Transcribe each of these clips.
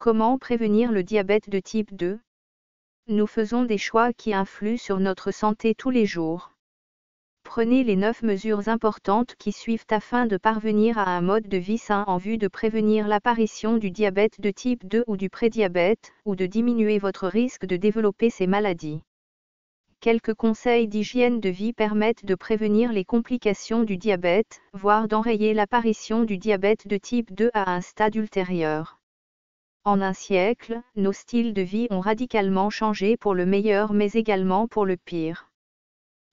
Comment prévenir le diabète de type 2? Nous faisons des choix qui influent sur notre santé tous les jours. Prenez les 9 mesures importantes qui suivent afin de parvenir à un mode de vie sain en vue de prévenir l'apparition du diabète de type 2 ou du prédiabète, ou de diminuer votre risque de développer ces maladies. Quelques conseils d'hygiène de vie permettent de prévenir les complications du diabète, voire d'enrayer l'apparition du diabète de type 2 à un stade ultérieur. En un siècle, nos styles de vie ont radicalement changé pour le meilleur mais également pour le pire.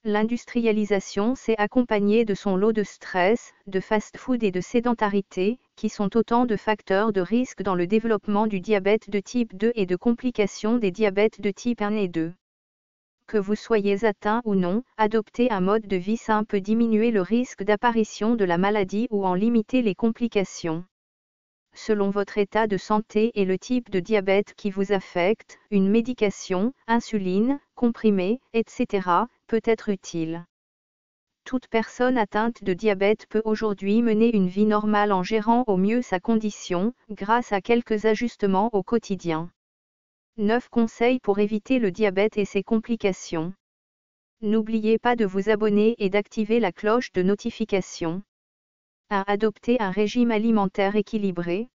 L'industrialisation s'est accompagnée de son lot de stress, de fast-food et de sédentarité, qui sont autant de facteurs de risque dans le développement du diabète de type 2 et de complications des diabètes de type 1 et 2. Que vous soyez atteint ou non, adopter un mode de vie sain peut diminuer le risque d'apparition de la maladie ou en limiter les complications. Selon votre état de santé et le type de diabète qui vous affecte, une médication, insuline, comprimés, etc., peut être utile. Toute personne atteinte de diabète peut aujourd'hui mener une vie normale en gérant au mieux sa condition, grâce à quelques ajustements au quotidien. 9 conseils pour éviter le diabète et ses complications. N'oubliez pas de vous abonner et d'activer la cloche de notification. 1. Adopter un régime alimentaire équilibré.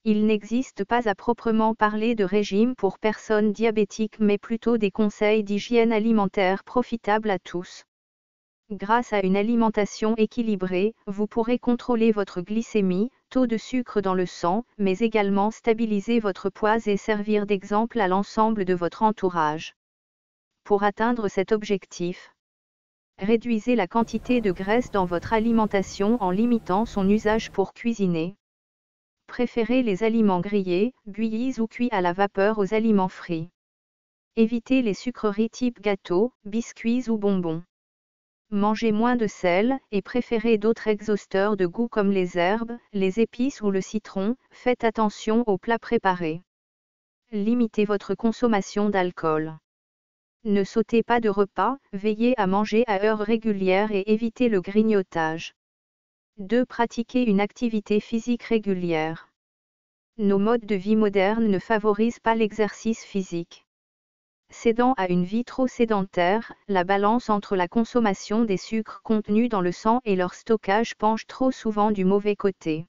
Il n'existe pas à proprement parler de régime pour personnes diabétiques mais plutôt des conseils d'hygiène alimentaire profitables à tous. Grâce à une alimentation équilibrée, vous pourrez contrôler votre glycémie, taux de sucre dans le sang, mais également stabiliser votre poids et servir d'exemple à l'ensemble de votre entourage. Pour atteindre cet objectif, réduisez la quantité de graisse dans votre alimentation en limitant son usage pour cuisiner. Préférez les aliments grillés, bouillis ou cuits à la vapeur aux aliments frits. Évitez les sucreries type gâteaux, biscuits ou bonbons. Mangez moins de sel, et préférez d'autres exhausteurs de goût comme les herbes, les épices ou le citron. Faites attention aux plats préparés. Limitez votre consommation d'alcool. Ne sautez pas de repas, veillez à manger à heures régulières et évitez le grignotage. 2. Pratiquer une activité physique régulière. Nos modes de vie modernes ne favorisent pas l'exercice physique. Cédant à une vie trop sédentaire, la balance entre la consommation des sucres contenus dans le sang et leur stockage penche trop souvent du mauvais côté.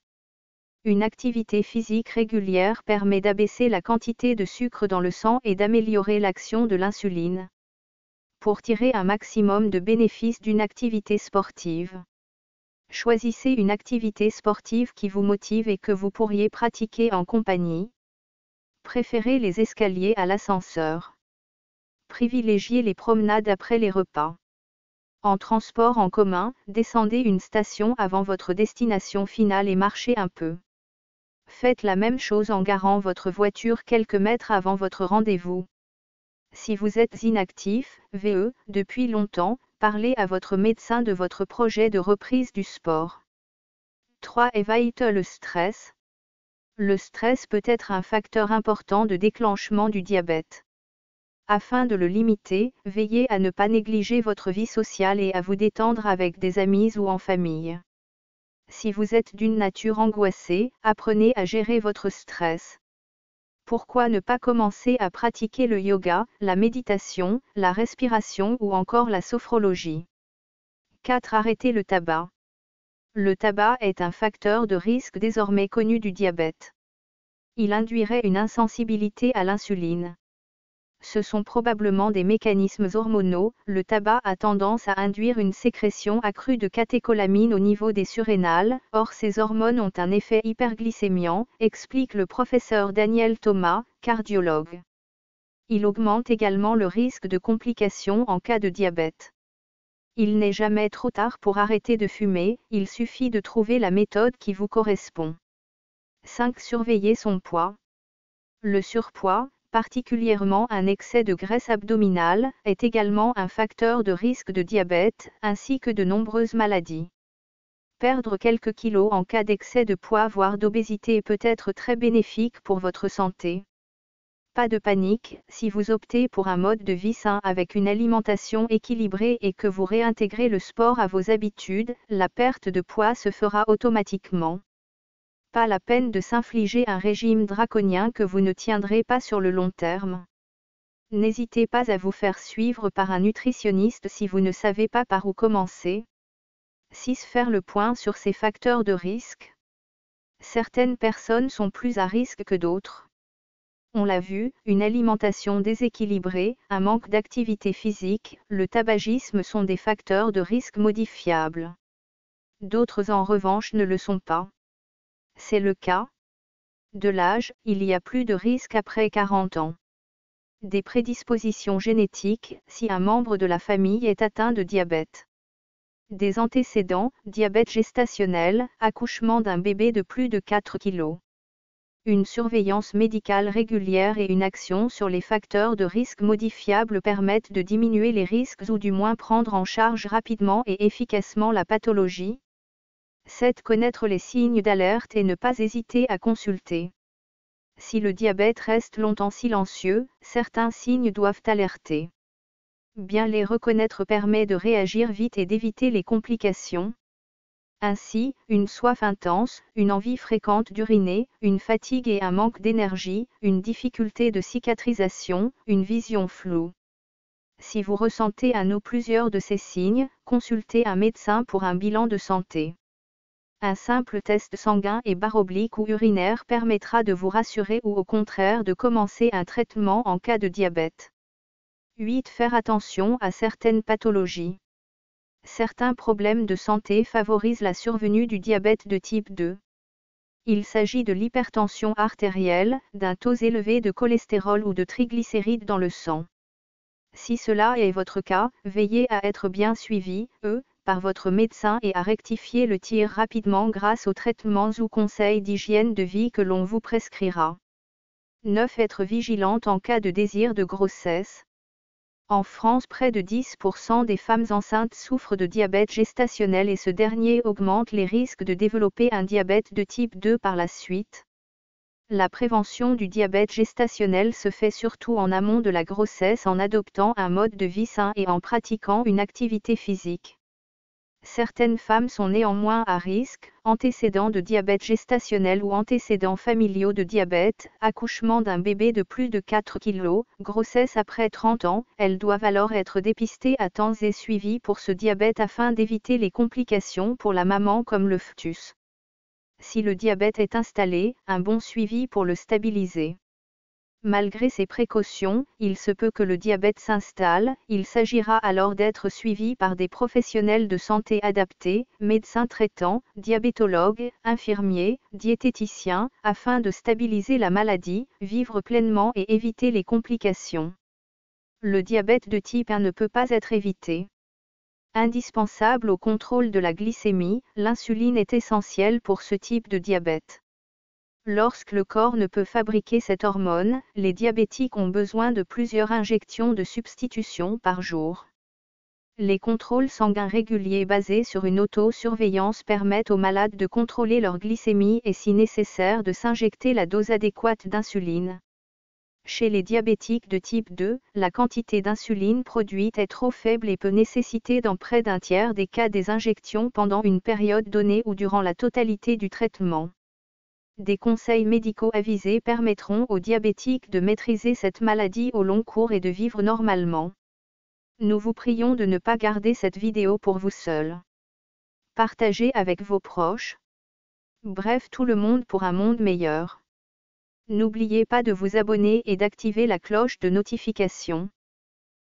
Une activité physique régulière permet d'abaisser la quantité de sucre dans le sang et d'améliorer l'action de l'insuline. Pour tirer un maximum de bénéfices d'une activité sportive, choisissez une activité sportive qui vous motive et que vous pourriez pratiquer en compagnie. Préférez les escaliers à l'ascenseur. Privilégiez les promenades après les repas. En transport en commun, descendez une station avant votre destination finale et marchez un peu. Faites la même chose en garant votre voiture quelques mètres avant votre rendez-vous. Si vous êtes inactif, VE, depuis longtemps, parlez à votre médecin de votre projet de reprise du sport. 3. Éviter le stress. Le stress peut être un facteur important de déclenchement du diabète. Afin de le limiter, veillez à ne pas négliger votre vie sociale et à vous détendre avec des amis ou en famille. Si vous êtes d'une nature angoissée, apprenez à gérer votre stress. Pourquoi ne pas commencer à pratiquer le yoga, la méditation, la respiration ou encore la sophrologie? 4. Arrêter le tabac. Le tabac est un facteur de risque désormais connu du diabète. Il induirait une insensibilité à l'insuline. Ce sont probablement des mécanismes hormonaux. Le tabac a tendance à induire une sécrétion accrue de catécholamines au niveau des surrénales, or ces hormones ont un effet hyperglycémiant, explique le professeur Daniel Thomas, cardiologue. Il augmente également le risque de complications en cas de diabète. Il n'est jamais trop tard pour arrêter de fumer, il suffit de trouver la méthode qui vous correspond. 5. Surveiller son poids. Le surpoids, particulièrement un excès de graisse abdominale, est également un facteur de risque de diabète, ainsi que de nombreuses maladies. Perdre quelques kilos en cas d'excès de poids voire d'obésité peut être très bénéfique pour votre santé. Pas de panique, si vous optez pour un mode de vie sain avec une alimentation équilibrée et que vous réintégrez le sport à vos habitudes, la perte de poids se fera automatiquement. Pas la peine de s'infliger un régime draconien que vous ne tiendrez pas sur le long terme. N'hésitez pas à vous faire suivre par un nutritionniste si vous ne savez pas par où commencer. 6. Faire le point sur ces facteurs de risque. Certaines personnes sont plus à risque que d'autres. On l'a vu, une alimentation déséquilibrée, un manque d'activité physique, le tabagisme sont des facteurs de risque modifiables. D'autres en revanche ne le sont pas. C'est le cas de l'âge, il y a plus de risque après 40 ans. Des prédispositions génétiques, si un membre de la famille est atteint de diabète. Des antécédents, diabète gestationnel, accouchement d'un bébé de plus de 4 kg. Une surveillance médicale régulière et une action sur les facteurs de risque modifiables permettent de diminuer les risques ou du moins prendre en charge rapidement et efficacement la pathologie. 7. Connaître les signes d'alerte et ne pas hésiter à consulter. Si le diabète reste longtemps silencieux, certains signes doivent alerter. Bien les reconnaître permet de réagir vite et d'éviter les complications. Ainsi, une soif intense, une envie fréquente d'uriner, une fatigue et un manque d'énergie, une difficulté de cicatrisation, une vision floue. Si vous ressentez un ou plusieurs de ces signes, consultez un médecin pour un bilan de santé. Un simple test sanguin et barre oblique ou urinaire permettra de vous rassurer ou au contraire de commencer un traitement en cas de diabète. 8. Faire attention à certaines pathologies. Certains problèmes de santé favorisent la survenue du diabète de type 2. Il s'agit de l'hypertension artérielle, d'un taux élevé de cholestérol ou de triglycérides dans le sang. Si cela est votre cas, veillez à être bien suivi, par votre médecin et à rectifier le tir rapidement grâce aux traitements ou conseils d'hygiène de vie que l'on vous prescrira. 9. Être vigilante en cas de désir de grossesse. En France, près de 10% des femmes enceintes souffrent de diabète gestationnel et ce dernier augmente les risques de développer un diabète de type 2 par la suite. La prévention du diabète gestationnel se fait surtout en amont de la grossesse en adoptant un mode de vie sain et en pratiquant une activité physique. Certaines femmes sont néanmoins à risque, antécédents de diabète gestationnel ou antécédents familiaux de diabète, accouchement d'un bébé de plus de 4 kg, grossesse après 30 ans, elles doivent alors être dépistées à temps et suivies pour ce diabète afin d'éviter les complications pour la maman comme le fœtus. Si le diabète est installé, un bon suivi pour le stabiliser. Malgré ces précautions, il se peut que le diabète s'installe, il s'agira alors d'être suivi par des professionnels de santé adaptés, médecins traitants, diabétologues, infirmiers, diététiciens, afin de stabiliser la maladie, vivre pleinement et éviter les complications. Le diabète de type 1 ne peut pas être évité. Indispensable au contrôle de la glycémie, l'insuline est essentielle pour ce type de diabète. Lorsque le corps ne peut fabriquer cette hormone, les diabétiques ont besoin de plusieurs injections de substitution par jour. Les contrôles sanguins réguliers basés sur une autosurveillance permettent aux malades de contrôler leur glycémie et si nécessaire de s'injecter la dose adéquate d'insuline. Chez les diabétiques de type 2, la quantité d'insuline produite est trop faible et peut nécessiter dans près d'un tiers des cas des injections pendant une période donnée ou durant la totalité du traitement. Des conseils médicaux avisés permettront aux diabétiques de maîtriser cette maladie au long cours et de vivre normalement. Nous vous prions de ne pas garder cette vidéo pour vous seul. Partagez avec vos proches. Bref, tout le monde pour un monde meilleur. N'oubliez pas de vous abonner et d'activer la cloche de notification.